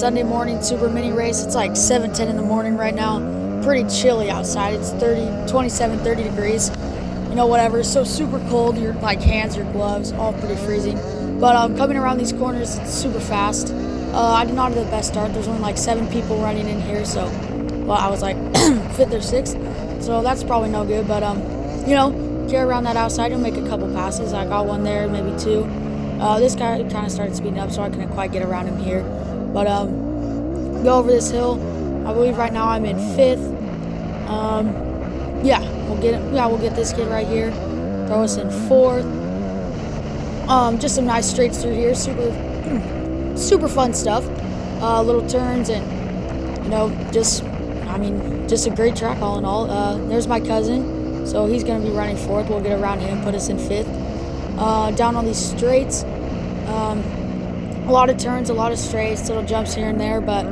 Sunday morning super mini race. It's like 7:10 in the morning right now. Pretty chilly outside. It's 27, 30 degrees. Whatever. So super cold. Your hands, your gloves, all pretty freezing. But coming around these corners, it's super fast. I did not have the best start. There's only like 7 people running in here, so I was like 5th or 6th. So that's probably no good. But get around that outside, you'll make a couple passes. I got one there, maybe 2. This guy kind of started speeding up, so I couldn't quite get around him here. But go over this hill. I believe right now I'm in 5th. We'll get it. Yeah, we'll get this kid right here. Throw us in 4th. Just some nice straights through here. Super fun stuff. Little turns and just a great track all in all. There's my cousin, so he's gonna be running 4th. We'll get around him, put us in 5th. Down on these straights, a lot of turns, a lot of straights, little jumps here and there, but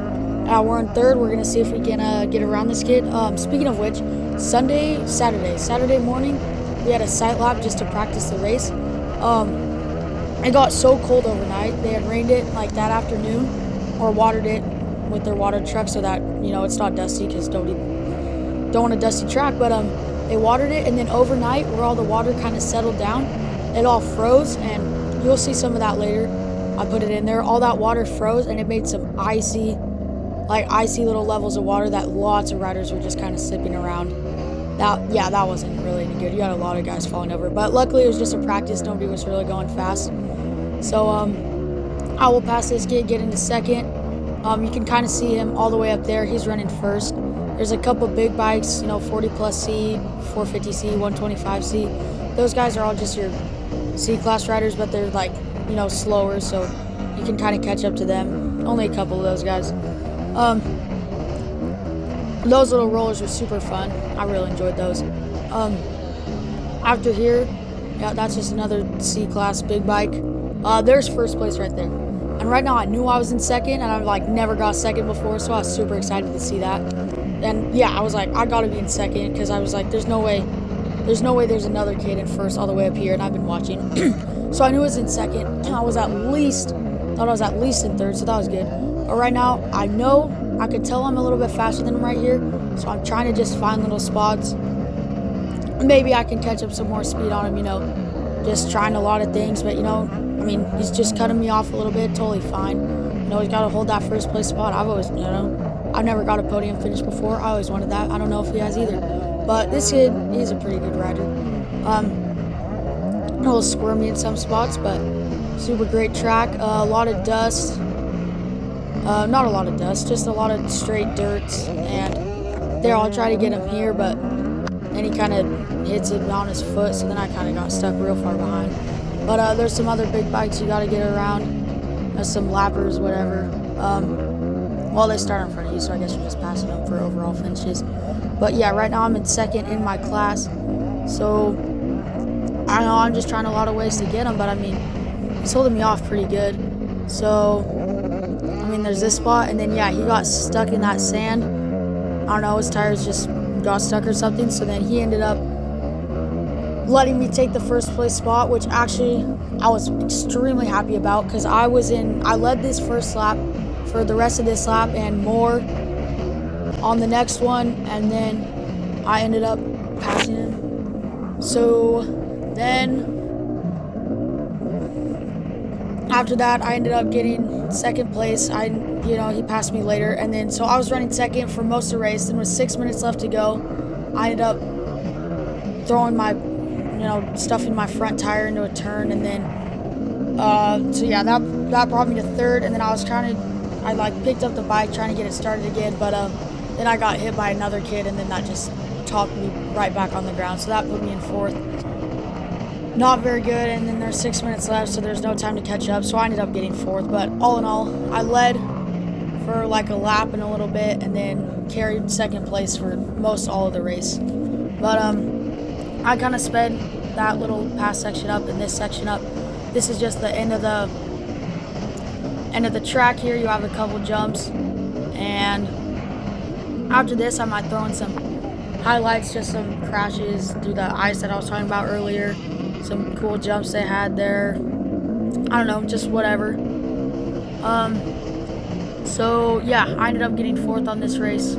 we're in 3rd. We're gonna see if we can get around this kid. Speaking of which, Saturday morning, we had a sight lap just to practice the race. It got so cold overnight. They had rained it like that afternoon, or watered it with their water truck so that it's not dusty, because don't want a dusty track. But they watered it, and then overnight, where all the water kind of settled down, it all froze, and you'll see some of that later. I put it in there. All that water froze, and it made some icy little levels of water that lots of riders were just kind of sipping around. That wasn't really any good. You got a lot of guys falling over, but luckily it was just a practice. Nobody was really going fast. So I will pass this kid, get into 2nd. You can kind of see him all the way up there. He's running 1st. There's a couple big bikes, 40 plus C, 450C, 125C. Those guys are all just your C-class riders, but they're slower, so you can kind of catch up to them. Only a couple of those guys. Those little rollers were super fun. I really enjoyed those. After here, that's just another C-class big bike. There's 1st place right there. And right now I knew I was in 2nd, and I've never got 2nd before, so I was super excited to see that. And I was like, I gotta be in 2nd, because I was like, there's no way there's another kid in 1st all the way up here, and I've been watching. So I knew I was in 2nd, and I thought I was at least in 3rd, so that was good. But right now, I could tell I'm a little bit faster than him right here, so I'm trying to just find little spots. Maybe I can catch up some more speed on him, just trying a lot of things, but he's just cutting me off a little bit, totally fine. He's got to hold that 1st place spot. I've never got a podium finish before. I always wanted that. I don't know if he has either. But this kid, he's a pretty good rider. A little squirmy in some spots, but super great track. A lot of dust. Not a lot of dust, just a lot of straight dirts. And there, I'll try to get him here, but then he kind of hits it on his foot, so then I kind of got stuck real far behind. But there's some other big bikes you got to get around. There's some lappers, whatever. They start in front of you, so I guess you're just passing them for overall finishes. But right now I'm in 2nd in my class. So I know I'm just trying a lot of ways to get him, but he's holding me off pretty good. So there's this spot, and then he got stuck in that sand. I don't know, his tires just got stuck or something, so then he ended up letting me take the 1st place spot, which actually I was extremely happy about, because I led this 1st lap for the rest of this lap and more on the next one, and then I ended up passing him. So then after that, I ended up getting 2nd place. He passed me later, and then so I was running 2nd for most of the race. Then with 6 minutes left to go, I ended up throwing my, stuffing my front tire into a turn, and then that brought me to 3rd. And then I picked up the bike trying to get it started again, but then I got hit by another kid, and then that just topped me right back on the ground. So that put me in 4th. Not very good, and then there's 6 minutes left, so there's no time to catch up, so I ended up getting 4th. But all in all, I led for a lap and a little bit, and then carried 2nd place for most all of the race. But I kind of sped that little pass section up and this section up. This is just the end of the track here. You have a couple jumps, and after this I might throw in some highlights, just some crashes through the ice that I was talking about earlier. Some cool jumps they had there. I don't know, just whatever. So yeah, I ended up getting 4th on this race.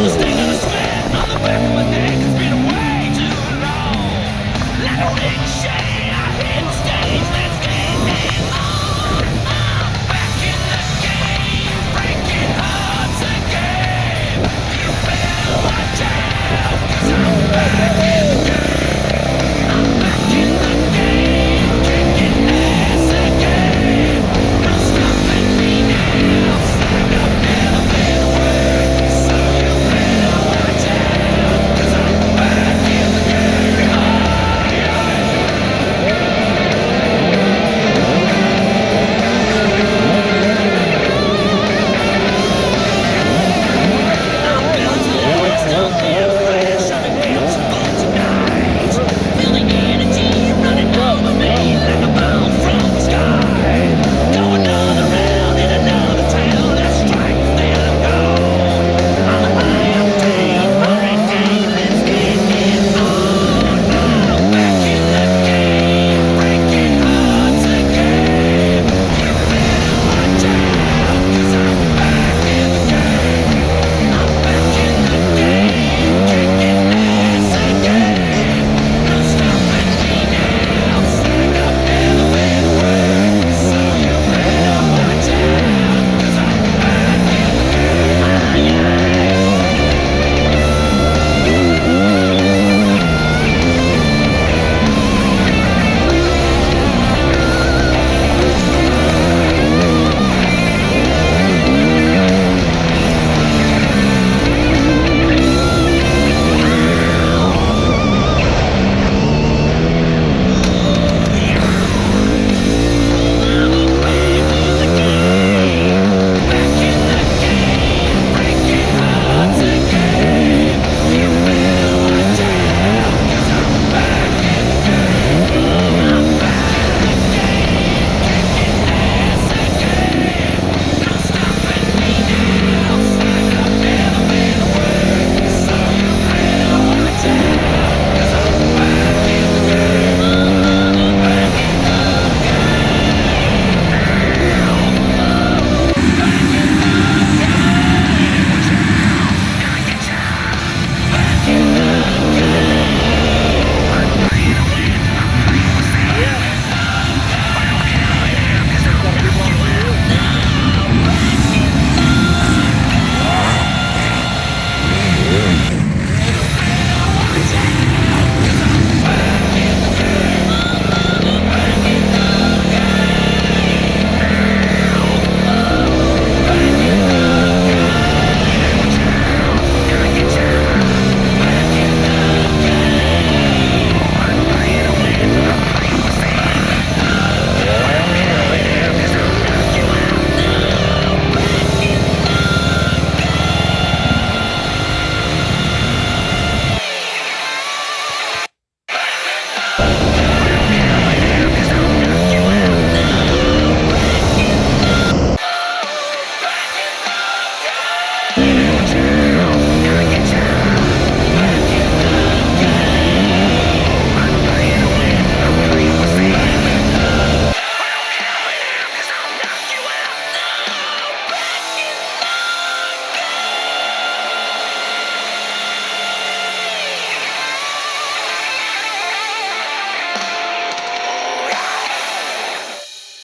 Stick to the sweat on the back of my neck.